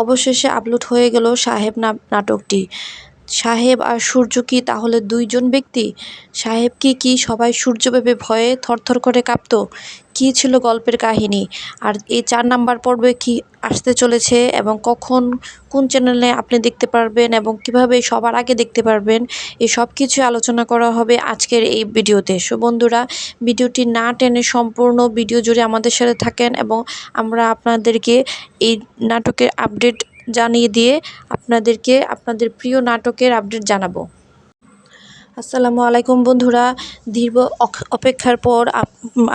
অবশেষে আপলোড হয়ে গেল সাহেব নাটকটি। সাহেব আর সূর্য কি তাহলে দুইজন ব্যক্তি? সাহেব কি সবাই সূর্য ভেবে ভয়ে থরথর করে কাঁপত? কী ছিল গল্পের কাহিনী? আর এই ৪ নাম্বার পর্বে কি আসতে চলেছে এবং কখন কোন চ্যানেলে আপনি দেখতে পারবেন এবং কিভাবে সবার আগে দেখতে পারবেন, এই সব কিছুই আলোচনা করা হবে আজকের এই ভিডিওতে। সো বন্ধুরা, ভিডিওটি না টেনে সম্পূর্ণ ভিডিও জুড়ে আমাদের সাথে থাকেন এবং আমরা আপনাদেরকে এই নাটকের আপডেট জানিয়ে দিয়ে আপনাদেরকে আপনাদের প্রিয় নাটকের আপডেট জানাবো। আসসালামু আলাইকুম বন্ধুরা, দীর্ঘ অপেক্ষার পর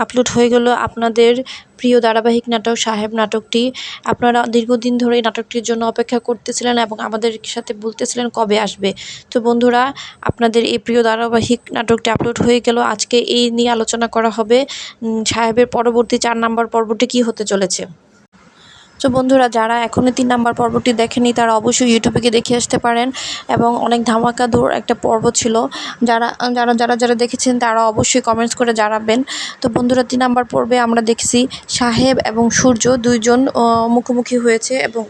আপলোড হয়ে গেল আপনাদের প্রিয় ধারাবাহিক নাটক সাহেব নাটকটি। আপনারা দীর্ঘদিন ধরে এই নাটকটির জন্য অপেক্ষা করতেছিলেন এবং আমাদের সাথে বলতেছিলেন কবে আসবে। তো বন্ধুরা, আপনাদের এই প্রিয় ধারাবাহিক নাটকটি আপলোড হয়ে গেল। আজকে এই নিয়ে আলোচনা করা হবে সাহেবের পরবর্তী ৪ নাম্বার পর্বটি কী হতে চলেছে। তো বন্ধুরা, যারা এখনও ৩ নাম্বার পর্বটি দেখেনি তারা অবশ্যই ইউটিউবে গিয়ে দেখে আসতে পারেন এবং অনেক ধামাকাদার একটা পর্ব ছিল। যারা যারা যারা যারা দেখেছেন তারা অবশ্যই কমেন্টস করে জানাবেন। তো বন্ধুরা, ৩ নাম্বার পর্বে আমরা দেখছি সাহেব এবং সূর্য দুইজন মুখোমুখি হয়েছে এবং